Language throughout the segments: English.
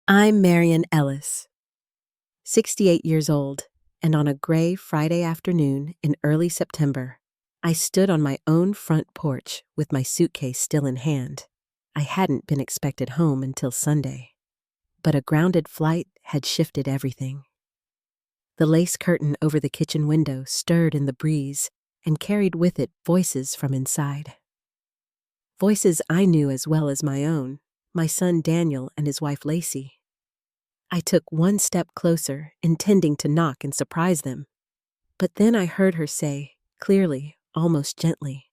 I'm Marian Ellis, 68 years old, and on a gray Friday afternoon in early September, I stood on my own front porch with my suitcase still in hand. I hadn't been expected home until Sunday, but a grounded flight had shifted everything. The lace curtain over the kitchen window stirred in the breeze and carried with it voices from inside. Voices I knew as well as my own, my son Daniel and his wife Lacey. I took one step closer, intending to knock and surprise them. But then I heard her say, clearly, almost gently,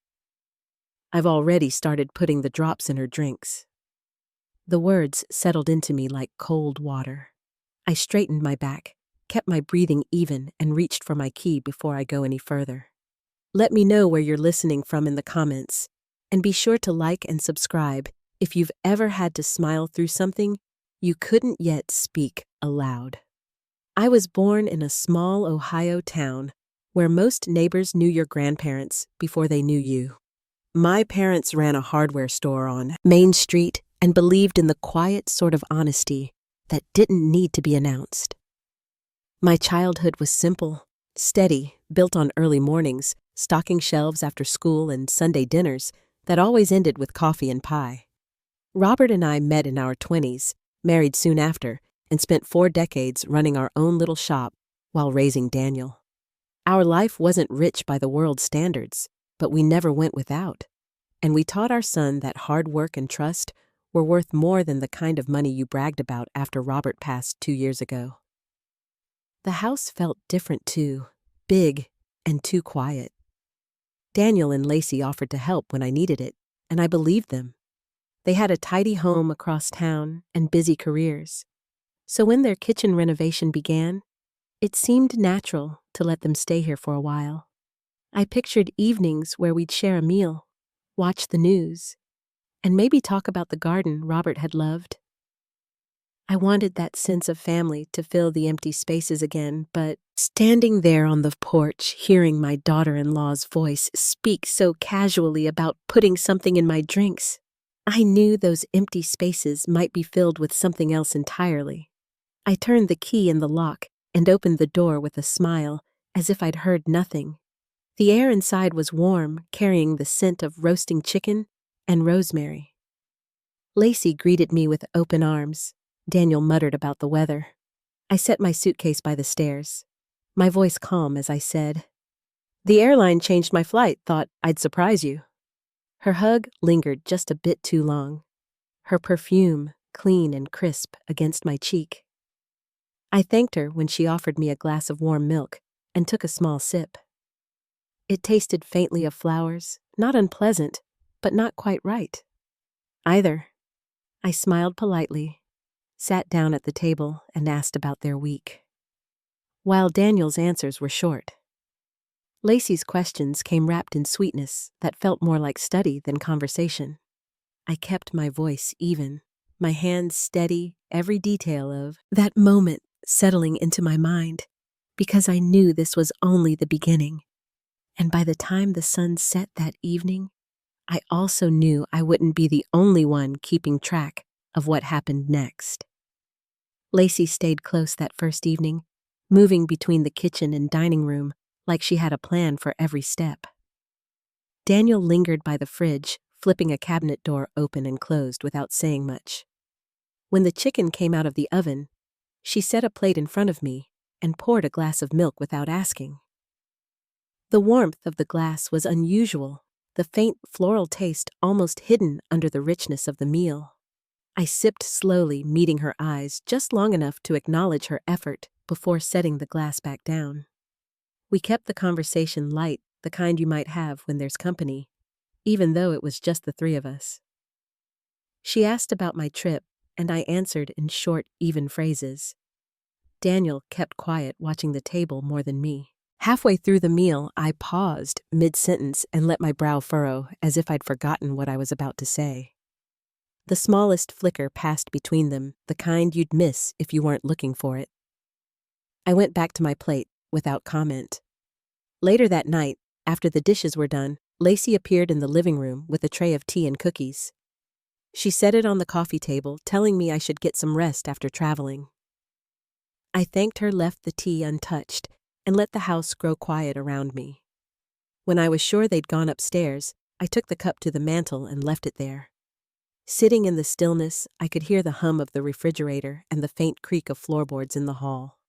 "I've already started putting the drops in her drinks." The words settled into me like cold water. I straightened my back, kept my breathing even, and reached for my key before I go any further. Let me know where you're listening from in the comments, and be sure to like and subscribe if you've ever had to smile through something you couldn't yet speak aloud. I was born in a small Ohio town where most neighbors knew your grandparents before they knew you. My parents ran a hardware store on Main Street and believed in the quiet sort of honesty that didn't need to be announced. My childhood was simple, steady, built on early mornings, stocking shelves after school, and Sunday dinners that always ended with coffee and pie. Robert and I met in our 20s, married soon after, and spent 4 decades running our own little shop while raising Daniel. Our life wasn't rich by the world's standards, but we never went without. And we taught our son that hard work and trust were worth more than the kind of money you bragged about after Robert passed 2 years ago. The house felt different too, big and too quiet. Daniel and Lacey offered to help when I needed it, and I believed them. They had a tidy home across town and busy careers. So when their kitchen renovation began, it seemed natural to let them stay here for a while. I pictured evenings where we'd share a meal, watch the news, and maybe talk about the garden Robert had loved. I wanted that sense of family to fill the empty spaces again, but standing there on the porch, hearing my daughter-in-law's voice speak so casually about putting something in my drinks, I knew those empty spaces might be filled with something else entirely. I turned the key in the lock and opened the door with a smile, as if I'd heard nothing. The air inside was warm, carrying the scent of roasting chicken and rosemary. Lacey greeted me with open arms. Daniel muttered about the weather. I set my suitcase by the stairs, my voice calm as I said, "The airline changed my flight, thought I'd surprise you." Her hug lingered just a bit too long, her perfume clean and crisp against my cheek. I thanked her when she offered me a glass of warm milk and took a small sip. It tasted faintly of flowers, not unpleasant, but not quite right either. I smiled politely, sat down at the table, and asked about their week, while Daniel's answers were short. Lacey's questions came wrapped in sweetness that felt more like study than conversation. I kept my voice even, my hands steady, every detail of that moment settling into my mind, because I knew this was only the beginning. And by the time the sun set that evening, I also knew I wouldn't be the only one keeping track of what happened next. Lacey stayed close that first evening, moving between the kitchen and dining room like she had a plan for every step. Daniel lingered by the fridge, flipping a cabinet door open and closed without saying much. When the chicken came out of the oven, she set a plate in front of me and poured a glass of milk without asking. The warmth of the glass was unusual, the faint floral taste almost hidden under the richness of the meal. I sipped slowly, meeting her eyes just long enough to acknowledge her effort before setting the glass back down. We kept the conversation light, the kind you might have when there's company, even though it was just the 3 of us. She asked about my trip, and I answered in short, even phrases. Daniel kept quiet, watching the table more than me. Halfway through the meal, I paused mid-sentence and let my brow furrow, as if I'd forgotten what I was about to say. The smallest flicker passed between them, the kind you'd miss if you weren't looking for it. I went back to my plate without comment. Later that night, after the dishes were done, Lacey appeared in the living room with a tray of tea and cookies. She set it on the coffee table, telling me I should get some rest after traveling. I thanked her, left the tea untouched, and let the house grow quiet around me. When I was sure they'd gone upstairs, I took the cup to the mantel and left it there. Sitting in the stillness, I could hear the hum of the refrigerator and the faint creak of floorboards in the hall.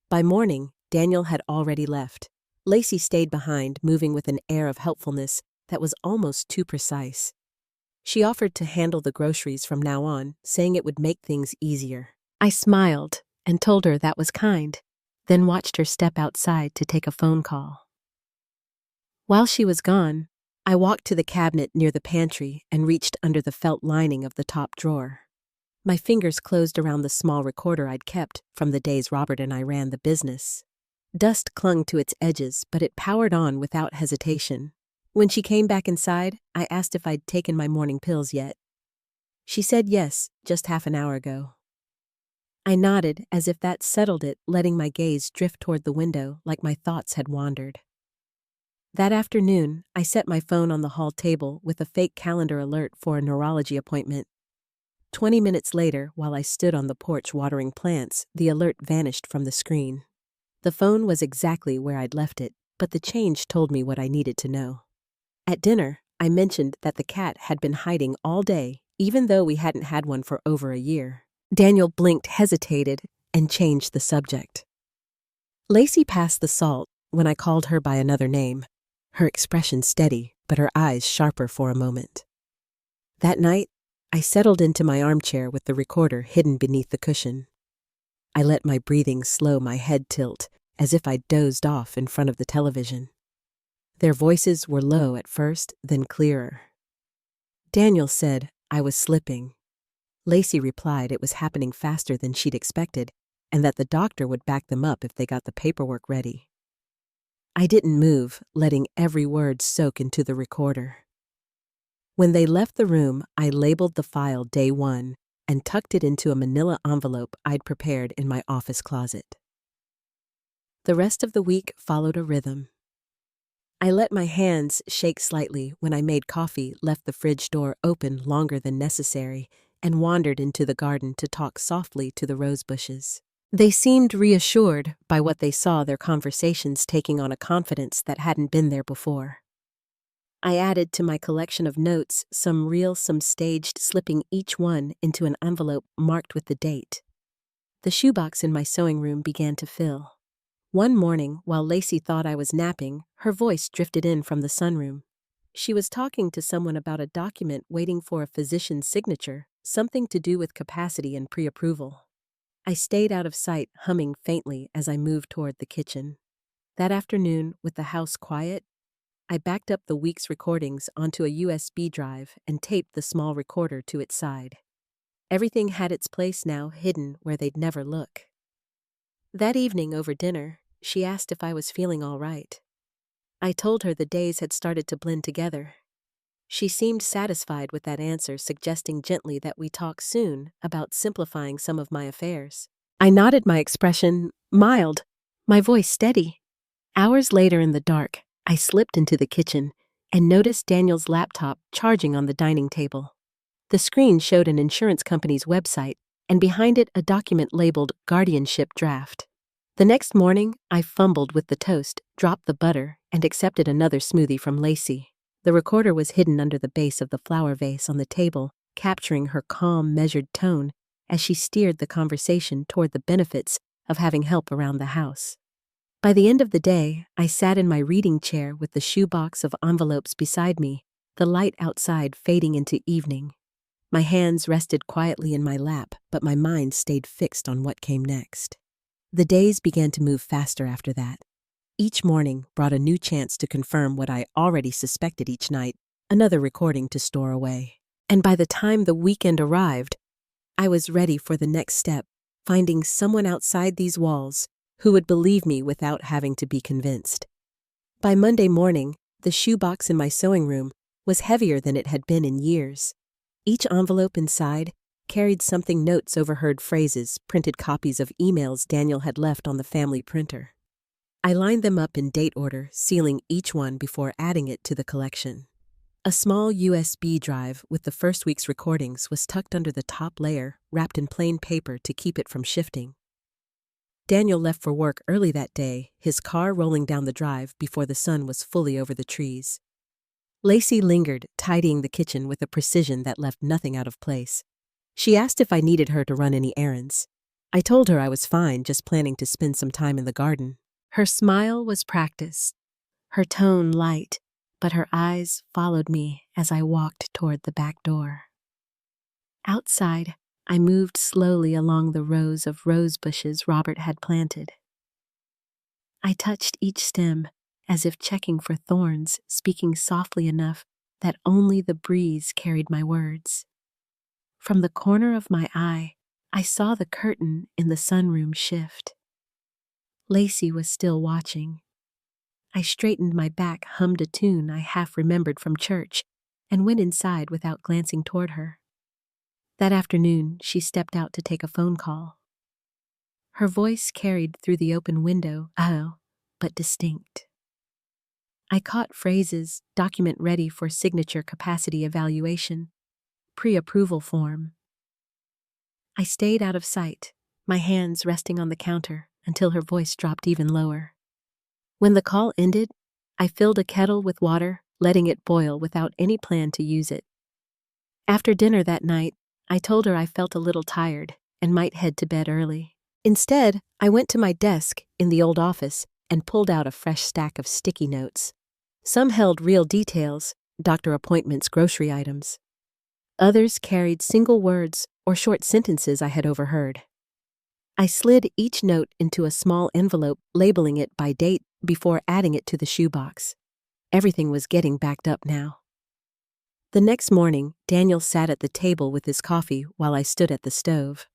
By morning, Daniel had already left. Lacey stayed behind, moving with an air of helpfulness that was almost too precise. She offered to handle the groceries from now on, saying it would make things easier. I smiled and told her that was kind, then watched her step outside to take a phone call. While she was gone, I walked to the cabinet near the pantry and reached under the felt lining of the top drawer. My fingers closed around the small recorder I'd kept from the days Robert and I ran the business. Dust clung to its edges, but it powered on without hesitation. When she came back inside, I asked if I'd taken my morning pills yet. She said yes, just half an hour ago. I nodded as if that settled it, letting my gaze drift toward the window like my thoughts had wandered. That afternoon, I set my phone on the hall table with a fake calendar alert for a neurology appointment. 20 minutes later, while I stood on the porch watering plants, the alert vanished from the screen. The phone was exactly where I'd left it, but the change told me what I needed to know. At dinner, I mentioned that the cat had been hiding all day, even though we hadn't had one for over a year. Daniel blinked, hesitated, and changed the subject. Lacey passed the salt when I called her by another name, her expression steady, but her eyes sharper for a moment. That night, I settled into my armchair with the recorder hidden beneath the cushion. I let my breathing slow, my head tilt, as if I'd dozed off in front of the television. Their voices were low at first, then clearer. Daniel said I was slipping. Lacey replied it was happening faster than she'd expected, and that the doctor would back them up if they got the paperwork ready. I didn't move, letting every word soak into the recorder. When they left the room, I labeled the file Day 1 and tucked it into a manila envelope I'd prepared in my office closet. The rest of the week followed a rhythm. I let my hands shake slightly when I made coffee, left the fridge door open longer than necessary, and wandered into the garden to talk softly to the rose bushes. They seemed reassured by what they saw, their conversations taking on a confidence that hadn't been there before. I added to my collection of notes, some real, some staged, slipping each one into an envelope marked with the date. The shoebox in my sewing room began to fill. One morning, while Lacey thought I was napping, her voice drifted in from the sunroom. She was talking to someone about a document waiting for a physician's signature, something to do with capacity and pre-approval. I stayed out of sight, humming faintly as I moved toward the kitchen. That afternoon, with the house quiet, I backed up the week's recordings onto a USB drive and taped the small recorder to its side. Everything had its place now, hidden where they'd never look. That evening over dinner, she asked if I was feeling all right. I told her the days had started to blend together. She seemed satisfied with that answer, suggesting gently that we talk soon about simplifying some of my affairs. I nodded, my expression mild, my voice steady. Hours later in the dark, I slipped into the kitchen and noticed Daniel's laptop charging on the dining table. The screen showed an insurance company's website, and behind it a document labeled Guardianship Draft. The next morning, I fumbled with the toast, dropped the butter, and accepted another smoothie from Lacey. The recorder was hidden under the base of the flower vase on the table, capturing her calm, measured tone as she steered the conversation toward the benefits of having help around the house. By the end of the day, I sat in my reading chair with the shoebox of envelopes beside me, the light outside fading into evening. My hands rested quietly in my lap, but my mind stayed fixed on what came next. The days began to move faster after that. Each morning brought a new chance to confirm what I already suspected each night, another recording to store away. And by the time the weekend arrived, I was ready for the next step, finding someone outside these walls who would believe me without having to be convinced. By Monday morning, the shoebox in my sewing room was heavier than it had been in years. Each envelope inside carried something: notes, overheard phrases, printed copies of emails Daniel had left on the family printer. I lined them up in date order, sealing each one before adding it to the collection. A small USB drive with the first week's recordings was tucked under the top layer, wrapped in plain paper to keep it from shifting. Daniel left for work early that day, his car rolling down the drive before the sun was fully over the trees. Lacey lingered, tidying the kitchen with a precision that left nothing out of place. She asked if I needed her to run any errands. I told her I was fine, just planning to spend some time in the garden. Her smile was practiced, her tone light, but her eyes followed me as I walked toward the back door. Outside, I moved slowly along the rows of rose bushes Robert had planted. I touched each stem, as if checking for thorns, speaking softly enough that only the breeze carried my words. From the corner of my eye, I saw the curtain in the sunroom shift. Lacey was still watching. I straightened my back, hummed a tune I half remembered from church, and went inside without glancing toward her. That afternoon, she stepped out to take a phone call. Her voice carried through the open window, but distinct. I caught phrases, document ready for signature capacity evaluation, pre-approval form. I stayed out of sight, my hands resting on the counter until her voice dropped even lower. When the call ended, I filled a kettle with water, letting it boil without any plan to use it. After dinner that night, I told her I felt a little tired and might head to bed early. Instead, I went to my desk in the old office and pulled out a fresh stack of sticky notes. Some held real details, doctor appointments, grocery items. Others carried single words or short sentences I had overheard. I slid each note into a small envelope, labeling it by date before adding it to the shoebox. Everything was getting backed up now. The next morning, Daniel sat at the table with his coffee while I stood at the stove.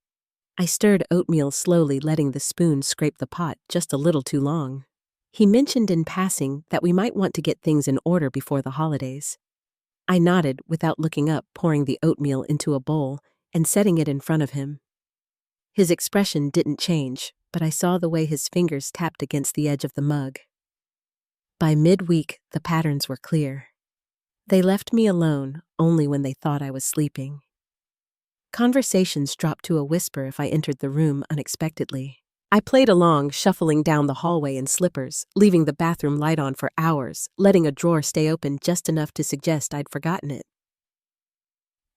I stirred oatmeal slowly, letting the spoon scrape the pot just a little too long. He mentioned in passing that we might want to get things in order before the holidays. I nodded without looking up, pouring the oatmeal into a bowl and setting it in front of him. His expression didn't change, but I saw the way his fingers tapped against the edge of the mug. By midweek, the patterns were clear. They left me alone only when they thought I was sleeping. Conversations dropped to a whisper if I entered the room unexpectedly. I played along, shuffling down the hallway in slippers, leaving the bathroom light on for hours, letting a drawer stay open just enough to suggest I'd forgotten it.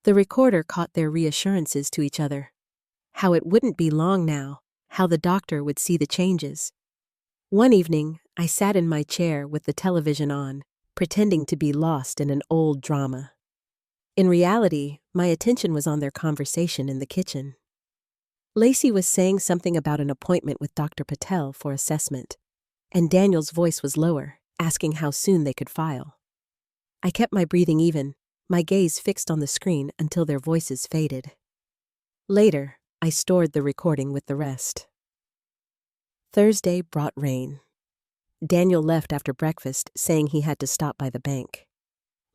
The recorder caught their reassurances to each other. How it wouldn't be long now, how the doctor would see the changes. One evening, I sat in my chair with the television on, pretending to be lost in an old drama. In reality, my attention was on their conversation in the kitchen. Lacey was saying something about an appointment with Dr. Patel for assessment, and Daniel's voice was lower, asking how soon they could file. I kept my breathing even, my gaze fixed on the screen until their voices faded. Later, I stored the recording with the rest. Thursday brought rain. Daniel left after breakfast, saying he had to stop by the bank.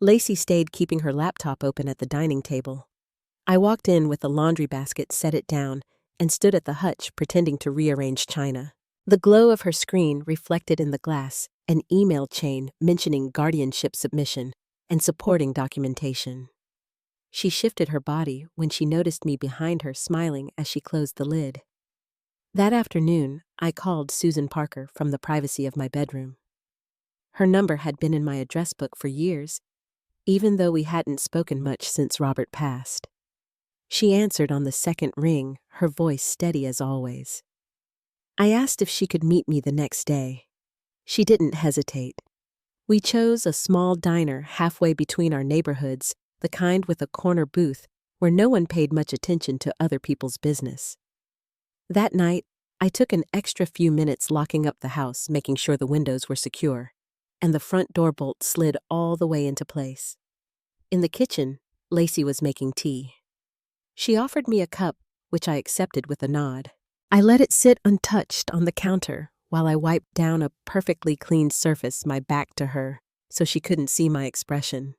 Lacey stayed, keeping her laptop open at the dining table. I walked in with the laundry basket, set it down, and stood at the hutch pretending to rearrange china. The glow of her screen reflected in the glass an email chain mentioning guardianship submission and supporting documentation. She shifted her body when she noticed me behind her, smiling as she closed the lid. That afternoon, I called Susan Parker from the privacy of my bedroom. Her number had been in my address book for years, even though we hadn't spoken much since Robert passed. She answered on the second ring, her voice steady as always. I asked if she could meet me the next day. She didn't hesitate. We chose a small diner halfway between our neighborhoods, the kind with a corner booth where no one paid much attention to other people's business. That night, I took an extra few minutes locking up the house, making sure the windows were secure, and the front door bolt slid all the way into place. In the kitchen, Lacey was making tea. She offered me a cup, which I accepted with a nod. I let it sit untouched on the counter while I wiped down a perfectly clean surface, my back to her, so she couldn't see my expression.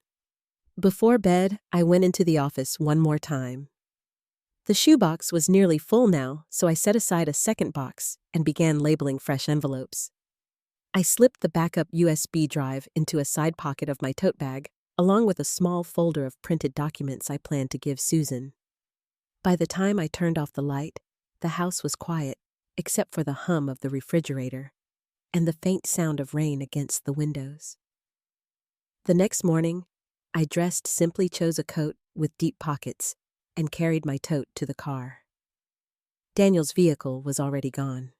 Before bed, I went into the office one more time. The shoebox was nearly full now, so I set aside a second box and began labeling fresh envelopes. I slipped the backup USB drive into a side pocket of my tote bag, along with a small folder of printed documents I planned to give Susan. By the time I turned off the light, the house was quiet, except for the hum of the refrigerator and the faint sound of rain against the windows. The next morning, I simply chose a coat with deep pockets and carried my tote to the car. Daniel's vehicle was already gone.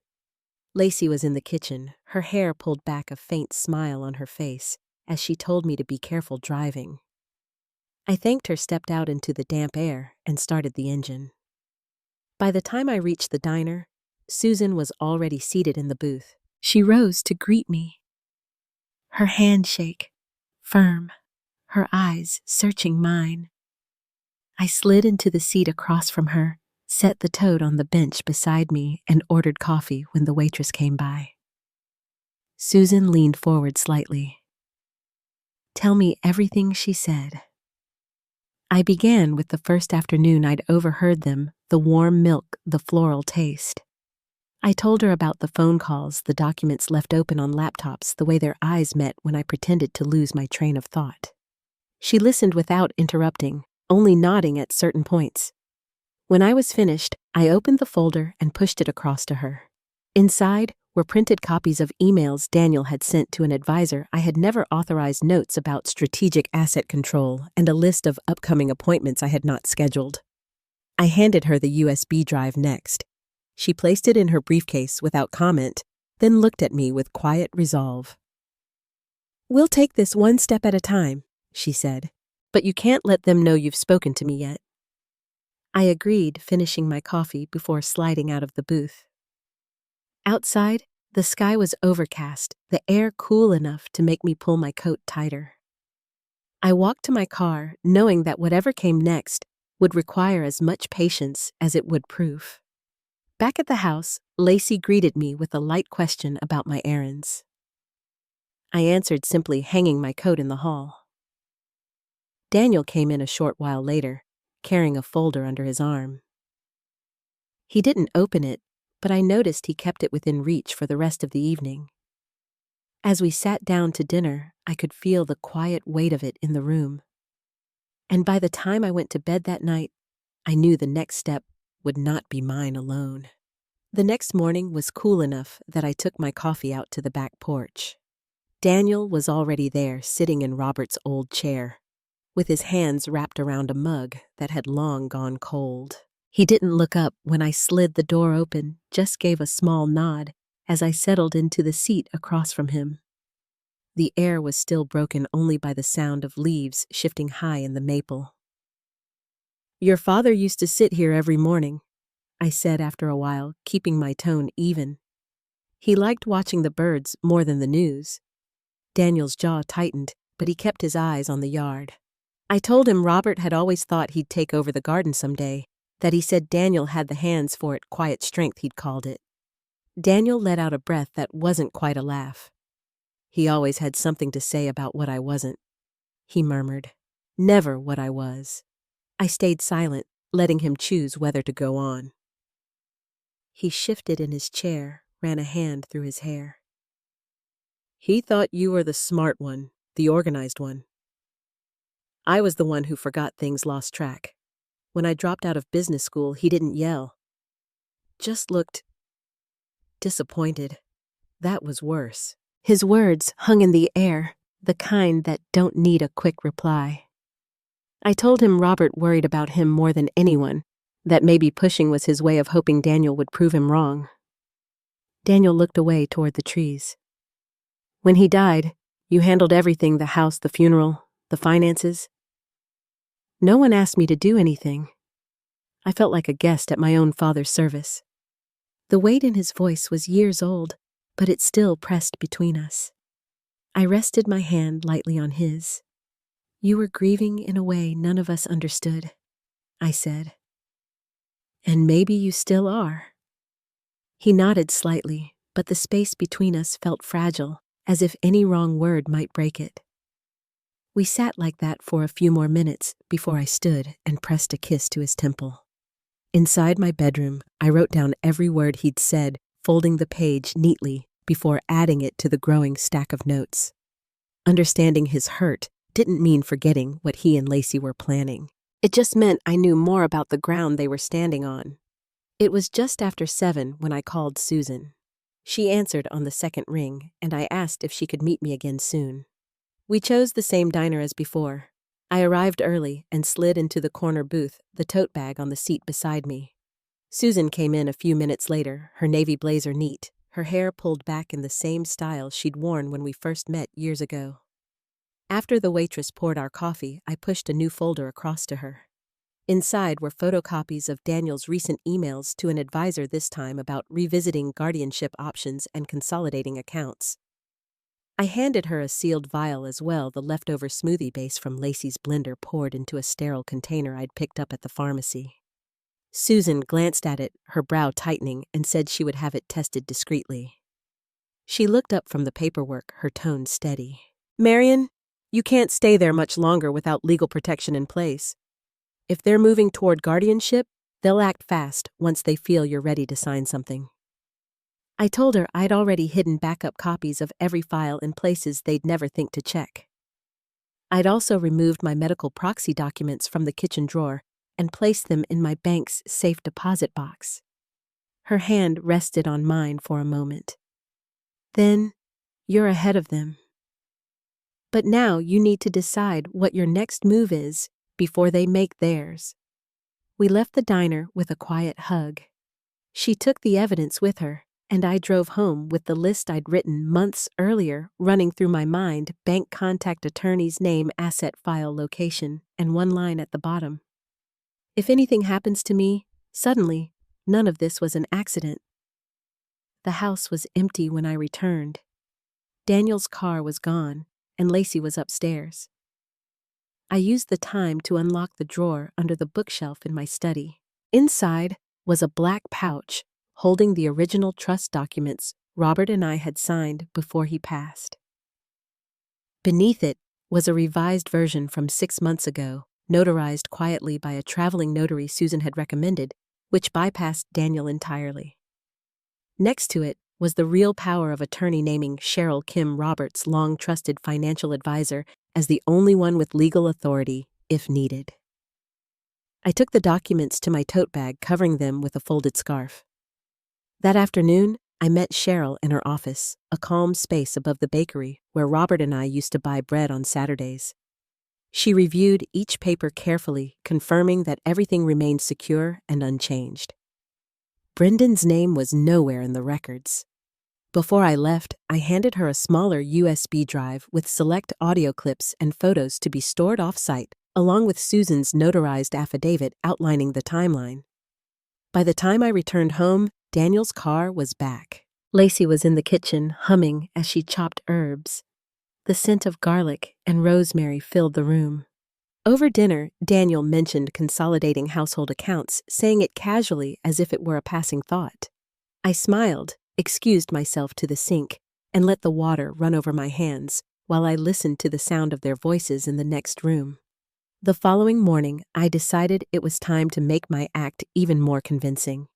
Lacey was in the kitchen, her hair pulled back, a faint smile on her face as she told me to be careful driving. I thanked her, stepped out into the damp air, and started the engine. By the time I reached the diner, Susan was already seated in the booth. She rose to greet me. Her handshake, firm, her eyes searching mine. I slid into the seat across from her, set the tote on the bench beside me, and ordered coffee when the waitress came by. Susan leaned forward slightly. "Tell me everything," she said. I began with the first afternoon I'd overheard them, the warm milk, the floral taste. I told her about the phone calls, the documents left open on laptops, the way their eyes met when I pretended to lose my train of thought. She listened without interrupting, only nodding at certain points. When I was finished, I opened the folder and pushed it across to her. Inside were printed copies of emails Daniel had sent to an advisor I had never authorized, notes about strategic asset control, and a list of upcoming appointments I had not scheduled. I handed her the USB drive next. She placed it in her briefcase without comment, then looked at me with quiet resolve. "We'll take this one step at a time," she said, "but you can't let them know you've spoken to me yet." I agreed, finishing my coffee before sliding out of the booth. Outside, the sky was overcast, the air cool enough to make me pull my coat tighter. I walked to my car, knowing that whatever came next would require as much patience as it would proof. Back at the house, Lacey greeted me with a light question about my errands. I answered simply, hanging my coat in the hall. Daniel came in a short while later, carrying a folder under his arm. He didn't open it, but I noticed he kept it within reach for the rest of the evening. As we sat down to dinner, I could feel the quiet weight of it in the room. And by the time I went to bed that night, I knew the next step would not be mine alone. The next morning was cool enough that I took my coffee out to the back porch. Daniel was already there, sitting in Robert's old chair, with his hands wrapped around a mug that had long gone cold. He didn't look up when I slid the door open, just gave a small nod as I settled into the seat across from him. The air was still broken only by the sound of leaves shifting high in the maple. "Your father used to sit here every morning," I said after a while, keeping my tone even. "He liked watching the birds more than the news." Daniel's jaw tightened, but he kept his eyes on the yard. I told him Robert had always thought he'd take over the garden someday, that he said Daniel had the hands for it, quiet strength he'd called it. Daniel let out a breath that wasn't quite a laugh. "He always had something to say about what I wasn't," he murmured. "Never what I was." I stayed silent, letting him choose whether to go on. He shifted in his chair, ran a hand through his hair. "He thought you were the smart one, the organized one. I was the one who forgot things, lost track. When I dropped out of business school, he didn't yell. Just looked disappointed. That was worse." His words hung in the air, the kind that don't need a quick reply. I told him Robert worried about him more than anyone, that maybe pushing was his way of hoping Daniel would prove him wrong. Daniel looked away toward the trees. "When he died, you handled everything, the house, the funeral, the finances." "No one asked me to do anything. I felt like a guest at my own father's service." The weight in his voice was years old, but it still pressed between us. I rested my hand lightly on his. "You were grieving in a way none of us understood," I said. "And maybe you still are." He nodded slightly, but the space between us felt fragile, as if any wrong word might break it. We sat like that for a few more minutes before I stood and pressed a kiss to his temple. Inside my bedroom, I wrote down every word he'd said, folding the page neatly before adding it to the growing stack of notes. Understanding his hurt didn't mean forgetting what he and Lacey were planning. It just meant I knew more about the ground they were standing on. It was just after 7 when I called Susan. She answered on the second ring, and I asked if she could meet me again soon. We chose the same diner as before. I arrived early and slid into the corner booth, the tote bag on the seat beside me. Susan came in a few minutes later, her navy blazer neat, her hair pulled back in the same style she'd worn when we first met years ago. After the waitress poured our coffee, I pushed a new folder across to her. Inside were photocopies of Daniel's recent emails to an advisor, this time about revisiting guardianship options and consolidating accounts. I handed her a sealed vial as well, the leftover smoothie base from Lacey's blender poured into a sterile container I'd picked up at the pharmacy. Susan glanced at it, her brow tightening, and said she would have it tested discreetly. She looked up from the paperwork, her tone steady. "Marion, you can't stay there much longer without legal protection in place. If they're moving toward guardianship, they'll act fast once they feel you're ready to sign something." I told her I'd already hidden backup copies of every file in places they'd never think to check. I'd also removed my medical proxy documents from the kitchen drawer and placed them in my bank's safe deposit box. Her hand rested on mine for a moment. "Then, you're ahead of them. But now you need to decide what your next move is before they make theirs." We left the diner with a quiet hug. She took the evidence with her, and I drove home with the list I'd written months earlier running through my mind: bank contact, attorney's name, asset file location, and one line at the bottom. If anything happens to me, suddenly, none of this was an accident. The house was empty when I returned. Daniel's car was gone, and Lacey was upstairs. I used the time to unlock the drawer under the bookshelf in my study. Inside was a black pouch holding the original trust documents Robert and I had signed before he passed. Beneath it was a revised version from 6 months ago, notarized quietly by a traveling notary Susan had recommended, which bypassed Daniel entirely. Next to it was the real power of attorney naming Cheryl Kim Roberts, long-trusted financial advisor, as the only one with legal authority, if needed. I took the documents to my tote bag, covering them with a folded scarf. That afternoon, I met Cheryl in her office, a calm space above the bakery where Robert and I used to buy bread on Saturdays. She reviewed each paper carefully, confirming that everything remained secure and unchanged. Brendan's name was nowhere in the records. Before I left, I handed her a smaller USB drive with select audio clips and photos to be stored off-site, along with Susan's notarized affidavit outlining the timeline. By the time I returned home, Daniel's car was back. Lacey was in the kitchen, humming as she chopped herbs. The scent of garlic and rosemary filled the room. Over dinner, Daniel mentioned consolidating household accounts, saying it casually as if it were a passing thought. I smiled, excused myself to the sink, and let the water run over my hands while I listened to the sound of their voices in the next room. The following morning, I decided it was time to make my act even more convincing.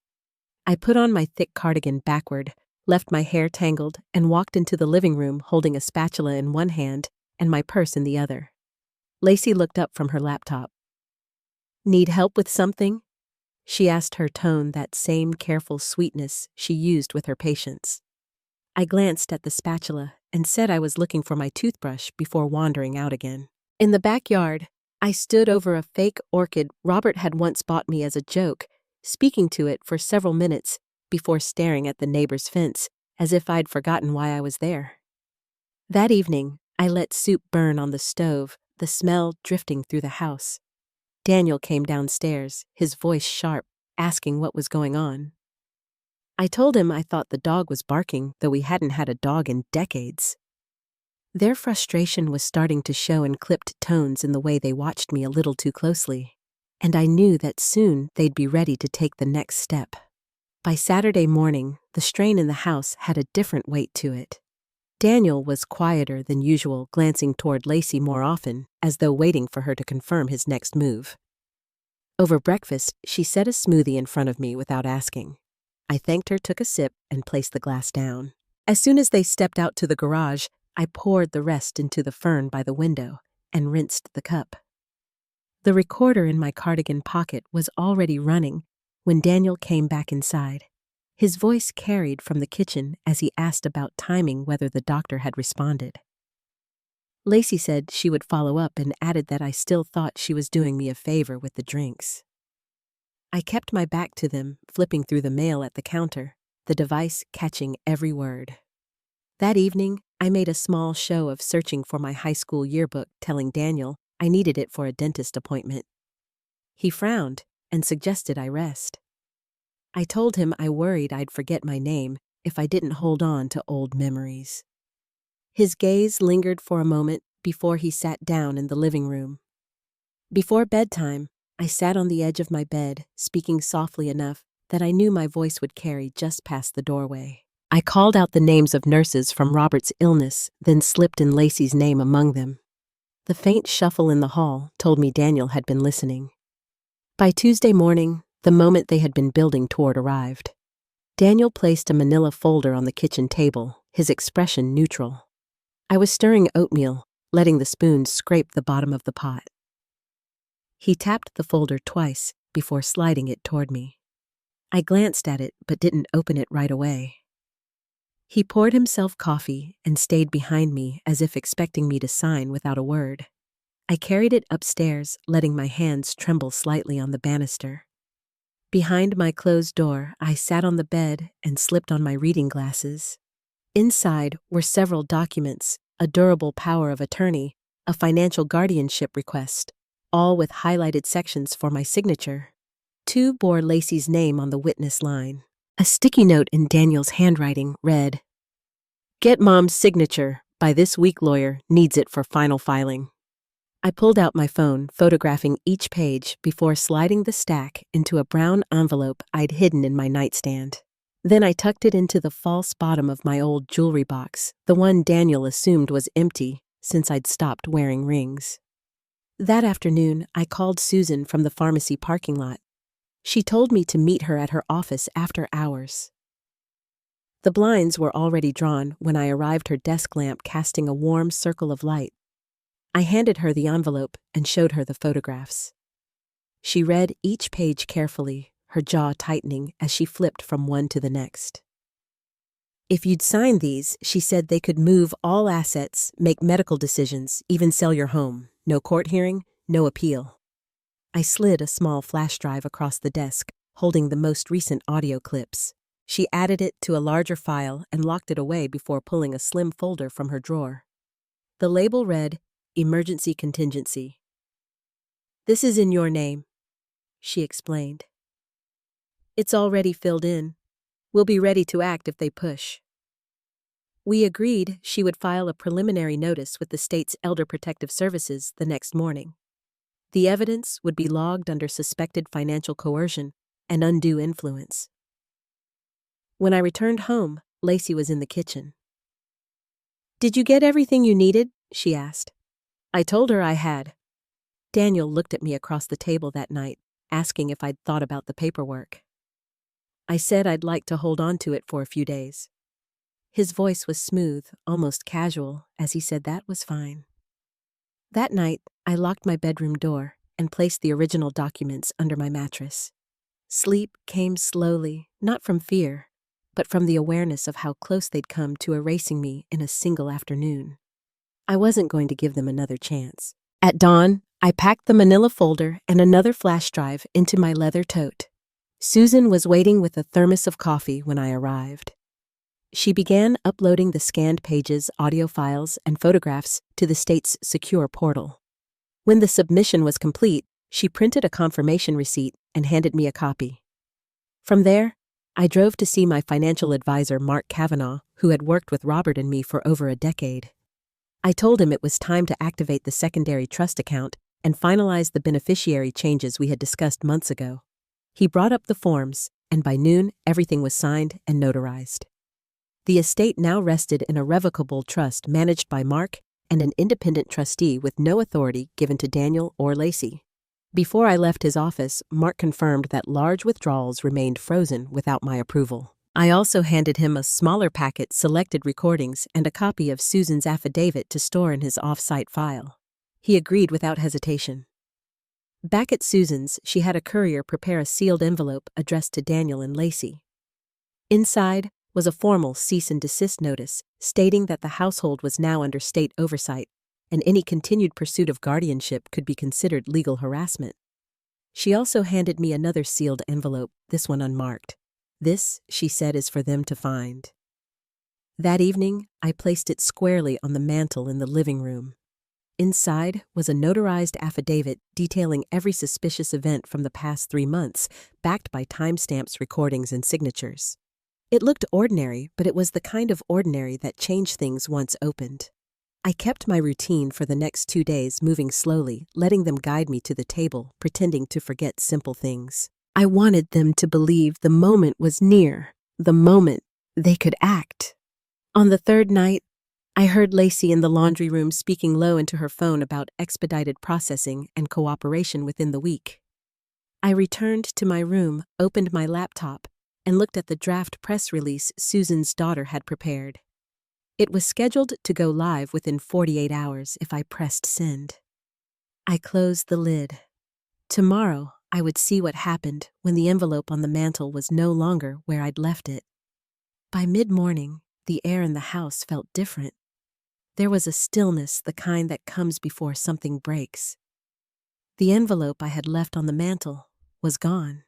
I put on my thick cardigan backward, left my hair tangled, and walked into the living room holding a spatula in one hand and my purse in the other. Lacey looked up from her laptop. "Need help with something?" she asked, her tone that same careful sweetness she used with her patients. I glanced at the spatula and said I was looking for my toothbrush before wandering out again. In the backyard, I stood over a fake orchid Robert had once bought me as a joke, speaking to it for several minutes before staring at the neighbor's fence as if I'd forgotten why I was there. That evening, I let soup burn on the stove, the smell drifting through the house. Daniel came downstairs, his voice sharp, asking what was going on. I told him I thought the dog was barking, though we hadn't had a dog in decades. Their frustration was starting to show in clipped tones in the way they watched me a little too closely, and I knew that soon they'd be ready to take the next step. By Saturday morning, the strain in the house had a different weight to it. Daniel was quieter than usual, glancing toward Lacey more often, as though waiting for her to confirm his next move. Over breakfast, she set a smoothie in front of me without asking. I thanked her, took a sip, and placed the glass down. As soon as they stepped out to the garage, I poured the rest into the fern by the window, and rinsed the cup. The recorder in my cardigan pocket was already running when Daniel came back inside. His voice carried from the kitchen as he asked about timing whether the doctor had responded. Lacey said she would follow up and added that I still thought she was doing me a favor with the drinks. I kept my back to them, flipping through the mail at the counter, the device catching every word. That evening, I made a small show of searching for my high school yearbook, telling Daniel I needed it for a dentist appointment. He frowned and suggested I rest. I told him I worried I'd forget my name if I didn't hold on to old memories. His gaze lingered for a moment before he sat down in the living room. Before bedtime, I sat on the edge of my bed, speaking softly enough that I knew my voice would carry just past the doorway. I called out the names of nurses from Robert's illness, then slipped in Lacey's name among them. The faint shuffle in the hall told me Daniel had been listening. By Tuesday morning, the moment they had been building toward arrived. Daniel placed a manila folder on the kitchen table, his expression neutral. I was stirring oatmeal, letting the spoon scrape the bottom of the pot. He tapped the folder twice before sliding it toward me. I glanced at it but didn't open it right away. He poured himself coffee and stayed behind me as if expecting me to sign without a word. I carried it upstairs, letting my hands tremble slightly on the banister. Behind my closed door, I sat on the bed and slipped on my reading glasses. Inside were several documents, a durable power of attorney, a financial guardianship request, all with highlighted sections for my signature. 2 bore Lacey's name on the witness line. A sticky note in Daniel's handwriting read, "Get Mom's signature. By this week lawyer needs it for final filing." I pulled out my phone, photographing each page before sliding the stack into a brown envelope I'd hidden in my nightstand. Then I tucked it into the false bottom of my old jewelry box, the one Daniel assumed was empty since I'd stopped wearing rings. That afternoon, I called Susan from the pharmacy parking lot. She told me to meet her at her office after hours. The blinds were already drawn when I arrived, her desk lamp casting a warm circle of light. I handed her the envelope and showed her the photographs. She read each page carefully, her jaw tightening as she flipped from one to the next. "If you'd sign these," she said, "they could move all assets, make medical decisions, even sell your home. No court hearing, no appeal." I slid a small flash drive across the desk, holding the most recent audio clips. She added it to a larger file and locked it away before pulling a slim folder from her drawer. The label read, "Emergency Contingency." "This is in your name," she explained. "It's already filled in. We'll be ready to act if they push." We agreed she would file a preliminary notice with the state's Elder Protective Services the next morning. The evidence would be logged under suspected financial coercion and undue influence. When I returned home, Lacey was in the kitchen. "Did you get everything you needed?" she asked. I told her I had. Daniel looked at me across the table that night, asking if I'd thought about the paperwork. I said I'd like to hold on to it for a few days. His voice was smooth, almost casual, as he said that was fine. That night, I locked my bedroom door and placed the original documents under my mattress. Sleep came slowly, not from fear, but from the awareness of how close they'd come to erasing me in a single afternoon. I wasn't going to give them another chance. At dawn, I packed the manila folder and another flash drive into my leather tote. Susan was waiting with a thermos of coffee when I arrived. She began uploading the scanned pages, audio files, and photographs to the state's secure portal. When the submission was complete, she printed a confirmation receipt and handed me a copy. From there, I drove to see my financial advisor, Mark Kavanaugh, who had worked with Robert and me for over a decade. I told him it was time to activate the secondary trust account and finalize the beneficiary changes we had discussed months ago. He brought up the forms, and by noon, everything was signed and notarized. The estate now rested in a revocable trust managed by Mark and an independent trustee with no authority given to Daniel or Lacey. Before I left his office, Mark confirmed that large withdrawals remained frozen without my approval. I also handed him a smaller packet, selected recordings, and a copy of Susan's affidavit to store in his off-site file. He agreed without hesitation. Back at Susan's, she had a courier prepare a sealed envelope addressed to Daniel and Lacey. Inside was a formal cease and desist notice stating that the household was now under state oversight, and any continued pursuit of guardianship could be considered legal harassment. She also handed me another sealed envelope, this one unmarked. This, she said, is for them to find. That evening, I placed it squarely on the mantel in the living room. Inside was a notarized affidavit detailing every suspicious event from the past 3 months, backed by timestamps, recordings, and signatures. It looked ordinary, but it was the kind of ordinary that changed things once opened. I kept my routine for the next 2 days, moving slowly, letting them guide me to the table, pretending to forget simple things. I wanted them to believe the moment was near, the moment they could act. On the third night, I heard Lacey in the laundry room speaking low into her phone about expedited processing and cooperation within the week. I returned to my room, opened my laptop, and looked at the draft press release Susan's daughter had prepared. It was scheduled to go live within 48 hours if I pressed send. I closed the lid. Tomorrow, I would see what happened when the envelope on the mantel was no longer where I'd left it. By mid-morning, the air in the house felt different. There was a stillness, the kind that comes before something breaks. The envelope I had left on the mantel was gone.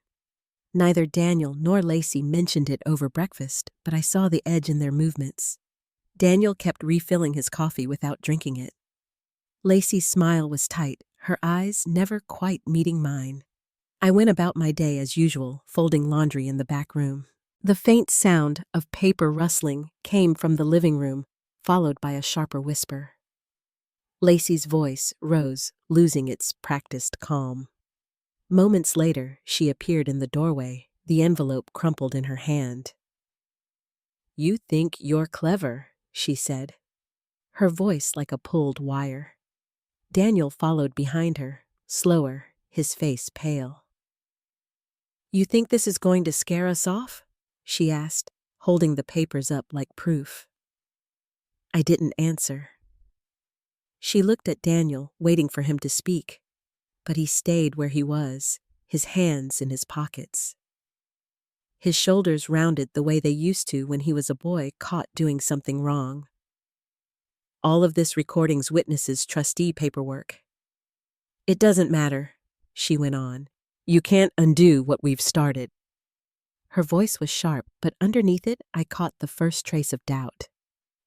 Neither Daniel nor Lacey mentioned it over breakfast, but I saw the edge in their movements. Daniel kept refilling his coffee without drinking it. Lacey's smile was tight, her eyes never quite meeting mine. I went about my day as usual, folding laundry in the back room. The faint sound of paper rustling came from the living room, followed by a sharper whisper. Lacey's voice rose, losing its practiced calm. Moments later, she appeared in the doorway, the envelope crumpled in her hand. "You think you're clever," she said, her voice like a pulled wire. Daniel followed behind her, slower, his face pale. "You think this is going to scare us off?" she asked, holding the papers up like proof. I didn't answer. She looked at Daniel, waiting for him to speak, but he stayed where he was, his hands in his pockets. His shoulders rounded the way they used to when he was a boy caught doing something wrong. "All of this recording's witnesses' trustee paperwork." "It doesn't matter," she went on. "You can't undo what we've started." Her voice was sharp, but underneath it I caught the first trace of doubt.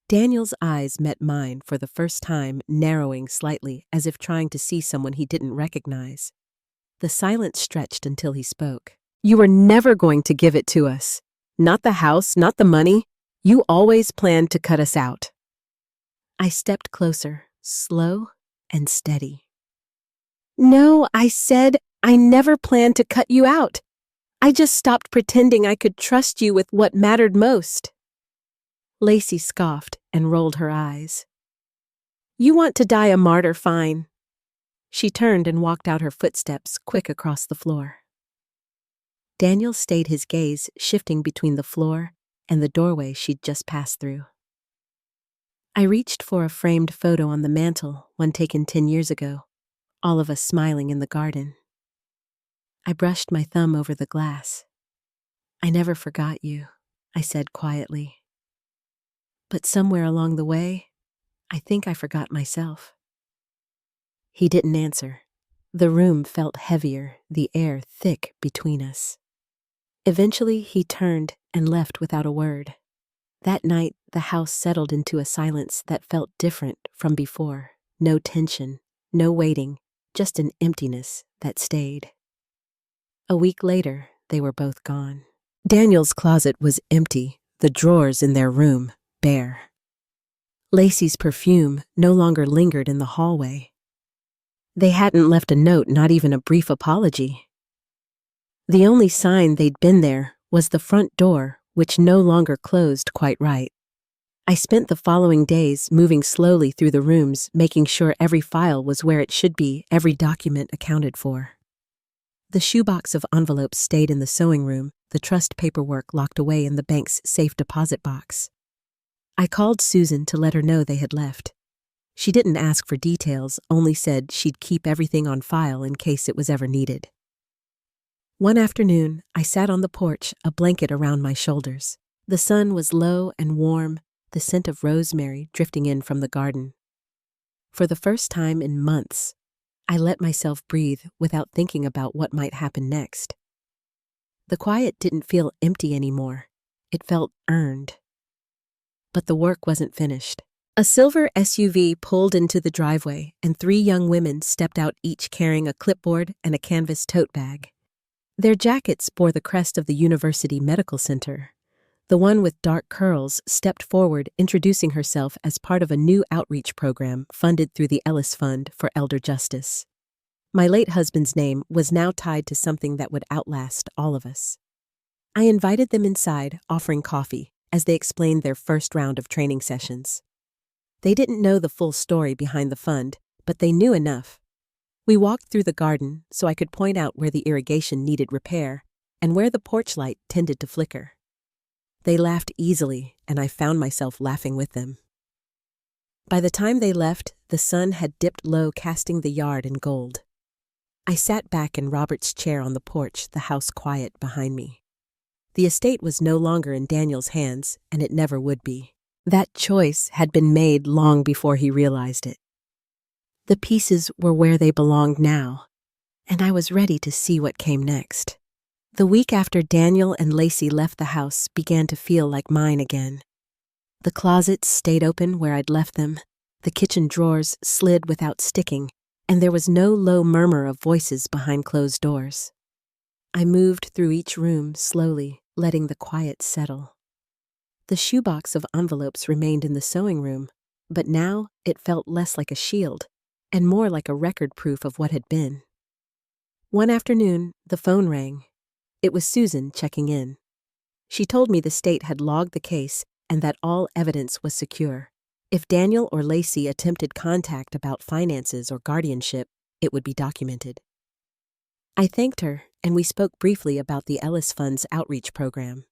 Daniel's eyes met mine for the first time, narrowing slightly, as if trying to see someone he didn't recognize. The silence stretched until he spoke. "You were never going to give it to us. Not the house, not the money. You always planned to cut us out." I stepped closer, slow and steady. "No, I said I never planned to cut you out. I just stopped pretending I could trust you with what mattered most." Lacey scoffed and rolled her eyes. "You want to die a martyr, fine." She turned and walked out, her footsteps quick across the floor. Daniel stayed, his gaze shifting between the floor and the doorway she'd just passed through. I reached for a framed photo on the mantel, one taken 10 years ago, all of us smiling in the garden. I brushed my thumb over the glass. "I never forgot you," I said quietly. "But somewhere along the way, I think I forgot myself." He didn't answer. The room felt heavier, the air thick between us. Eventually, he turned and left without a word. That night, the house settled into a silence that felt different from before. No tension, no waiting, just an emptiness that stayed. A week later, they were both gone. Daniel's closet was empty, the drawers in their room bare. Lacey's perfume no longer lingered in the hallway. They hadn't left a note, not even a brief apology. The only sign they'd been there was the front door, which no longer closed quite right. I spent the following days moving slowly through the rooms, making sure every file was where it should be, every document accounted for. The shoebox of envelopes stayed in the sewing room, the trust paperwork locked away in the bank's safe deposit box. I called Susan to let her know they had left. She didn't ask for details, only said she'd keep everything on file in case it was ever needed. One afternoon, I sat on the porch, a blanket around my shoulders. The sun was low and warm, the scent of rosemary drifting in from the garden. For the first time in months, I let myself breathe without thinking about what might happen next. The quiet didn't feel empty anymore. It felt earned. But the work wasn't finished. A silver SUV pulled into the driveway, and 3 young women stepped out, each carrying a clipboard and a canvas tote bag. Their jackets bore the crest of the University Medical Center. The one with dark curls stepped forward, introducing herself as part of a new outreach program funded through the Ellis Fund for Elder Justice. My late husband's name was now tied to something that would outlast all of us. I invited them inside, offering coffee, as they explained their first round of training sessions. They didn't know the full story behind the fund, but they knew enough. We walked through the garden so I could point out where the irrigation needed repair and where the porch light tended to flicker. They laughed easily, and I found myself laughing with them. By the time they left, the sun had dipped low, casting the yard in gold. I sat back in Robert's chair on the porch, the house quiet behind me. The estate was no longer in Daniel's hands, and it never would be. That choice had been made long before he realized it. The pieces were where they belonged now, and I was ready to see what came next. The week after Daniel and Lacey left the house began to feel like mine again. The closets stayed open where I'd left them, the kitchen drawers slid without sticking, and there was no low murmur of voices behind closed doors. I moved through each room slowly, letting the quiet settle. The shoebox of envelopes remained in the sewing room, but now it felt less like a shield and more like a record proof of what had been. One afternoon, the phone rang. It was Susan checking in. She told me the state had logged the case and that all evidence was secure. If Daniel or Lacey attempted contact about finances or guardianship, it would be documented. I thanked her, and we spoke briefly about the Ellis Fund's outreach program.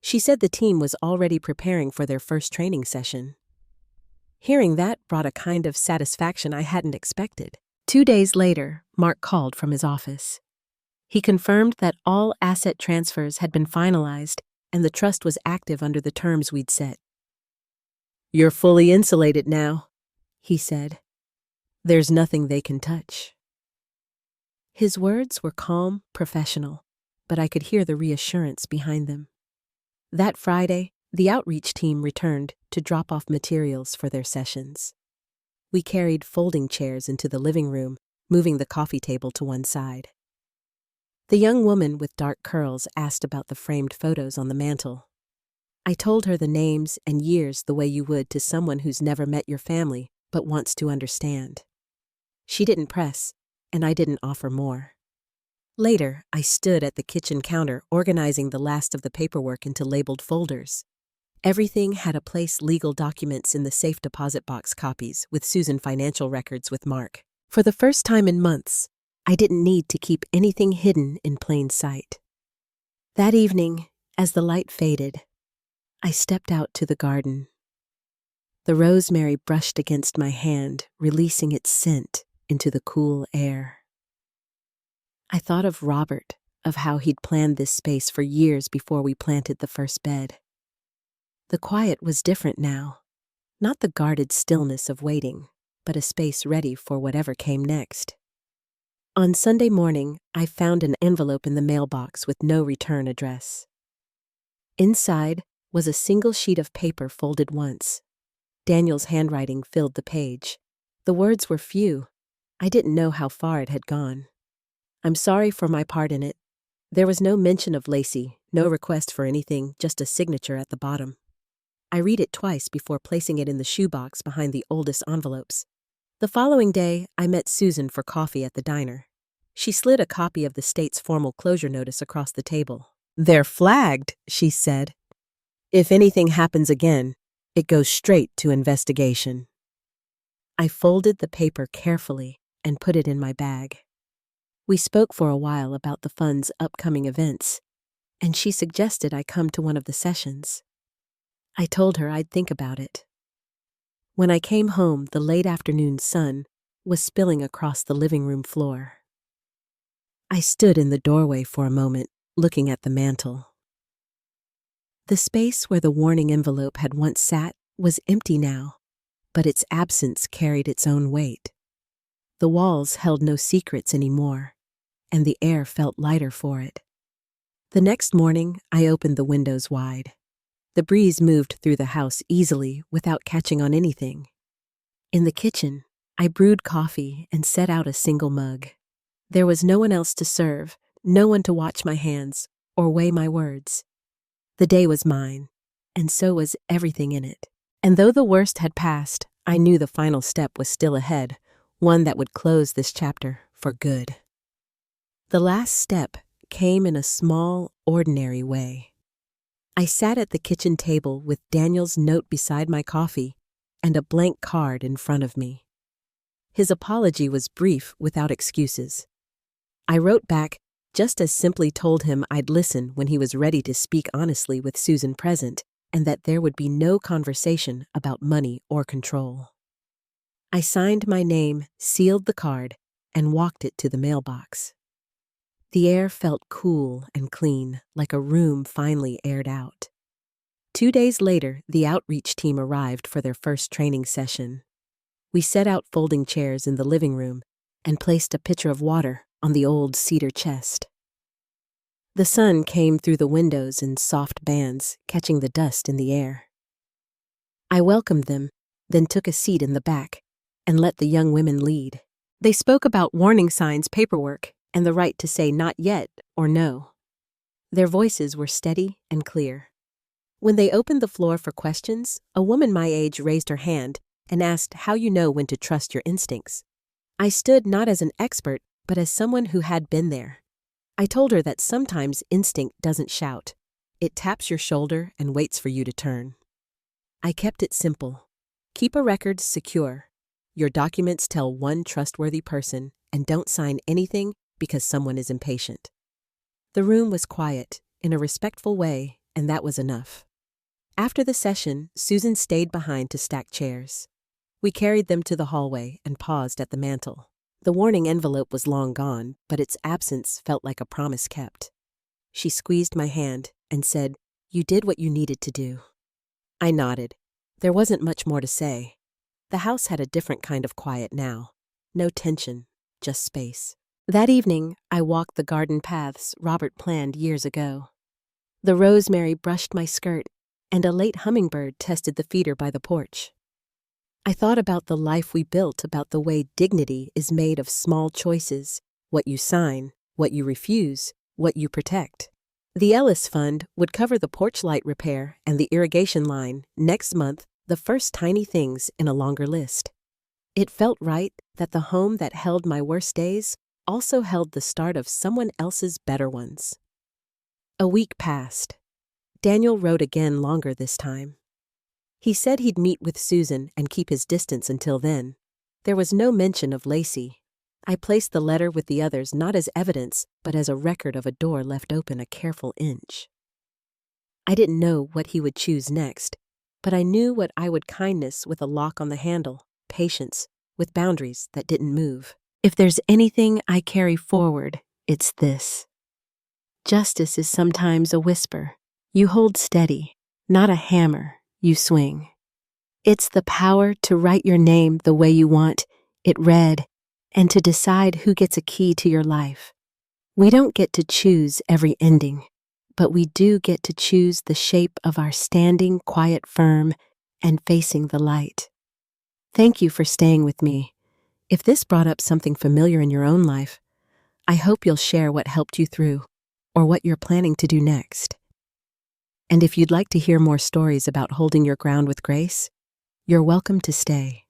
She said the team was already preparing for their first training session. Hearing that brought a kind of satisfaction I hadn't expected. 2 days later, Mark called from his office. He confirmed that all asset transfers had been finalized and the trust was active under the terms we'd set. "You're fully insulated now," he said. "There's nothing they can touch." His words were calm, professional, but I could hear the reassurance behind them. That Friday, the outreach team returned to drop off materials for their sessions. We carried folding chairs into the living room, moving the coffee table to one side. The young woman with dark curls asked about the framed photos on the mantel. I told her the names and years the way you would to someone who's never met your family but wants to understand. She didn't press, and I didn't offer more. Later, I stood at the kitchen counter organizing the last of the paperwork into labeled folders. Everything had a place: legal documents in the safe deposit box, copies with Susan, financial records with Mark. For the first time in months, I didn't need to keep anything hidden in plain sight. That evening, as the light faded, I stepped out to the garden. The rosemary brushed against my hand, releasing its scent into the cool air. I thought of Robert, of how he'd planned this space for years before we planted the first bed. The quiet was different now, not the guarded stillness of waiting, but a space ready for whatever came next. On Sunday morning, I found an envelope in the mailbox with no return address. Inside was a single sheet of paper folded once. Daniel's handwriting filled the page. The words were few. I didn't know how far it had gone. "I'm sorry for my part in it." There was no mention of Lacey, no request for anything, just a signature at the bottom. I read it twice before placing it in the shoebox behind the oldest envelopes. The following day, I met Susan for coffee at the diner. She slid a copy of the state's formal closure notice across the table. "They're flagged," she said. "If anything happens again, it goes straight to investigation." I folded the paper carefully and put it in my bag. We spoke for a while about the fund's upcoming events, and she suggested I come to one of the sessions. I told her I'd think about it. When I came home, the late afternoon sun was spilling across the living room floor. I stood in the doorway for a moment, looking at the mantel. The space where the warning envelope had once sat was empty now, but its absence carried its own weight. The walls held no secrets anymore, and the air felt lighter for it. The next morning, I opened the windows wide. The breeze moved through the house easily without catching on anything. In the kitchen, I brewed coffee and set out a single mug. There was no one else to serve, no one to watch my hands or weigh my words. The day was mine, and so was everything in it. And though the worst had passed, I knew the final step was still ahead, one that would close this chapter for good. The last step came in a small, ordinary way. I sat at the kitchen table with Daniel's note beside my coffee and a blank card in front of me. His apology was brief without excuses. I wrote back, just as simply told him I'd listen when he was ready to speak honestly with Susan present, and that there would be no conversation about money or control. I signed my name, sealed the card, and walked it to the mailbox. The air felt cool and clean, like a room finally aired out. 2 days later, the outreach team arrived for their first training session. We set out folding chairs in the living room and placed a pitcher of water on the old cedar chest. The sun came through the windows in soft bands, catching the dust in the air. I welcomed them, then took a seat in the back and let the young women lead. They spoke about warning signs, paperwork, and the right to say not yet or no. Their voices were steady and clear. When they opened the floor for questions, a woman my age raised her hand and asked how you know when to trust your instincts. I stood not as an expert, but as someone who had been there. I told her that sometimes instinct doesn't shout. It taps your shoulder and waits for you to turn. I kept it simple. Keep a record secure. Your documents tell one trustworthy person, and don't sign anything because someone is impatient. The room was quiet, in a respectful way, and that was enough. After the session, Susan stayed behind to stack chairs. We carried them to the hallway and paused at the mantel. The warning envelope was long gone, but its absence felt like a promise kept. She squeezed my hand and said, "You did what you needed to do." I nodded. There wasn't much more to say. The house had a different kind of quiet now. No tension, just space. That evening, I walked the garden paths Robert planned years ago. The rosemary brushed my skirt, and a late hummingbird tested the feeder by the porch. I thought about the life we built, about the way dignity is made of small choices, what you sign, what you refuse, what you protect. The Ellis Fund would cover the porch light repair and the irrigation line next month, the first tiny things in a longer list. It felt right that the home that held my worst days also held the start of someone else's better ones. A week passed. Daniel wrote again, longer this time. He said he'd meet with Susan and keep his distance until then. There was no mention of Lacey. I placed the letter with the others not as evidence, but as a record of a door left open a careful inch. I didn't know what he would choose next, but I knew what I would: kindness with a lock on the handle, patience with boundaries that didn't move. If there's anything I carry forward, it's this. Justice is sometimes a whisper. You hold steady, not a hammer you swing. It's the power to write your name the way you want it read, and to decide who gets a key to your life. We don't get to choose every ending, but we do get to choose the shape of our standing quiet firm and facing the light. Thank you for staying with me. If this brought up something familiar in your own life, I hope you'll share what helped you through, or what you're planning to do next. And if you'd like to hear more stories about holding your ground with grace, you're welcome to stay.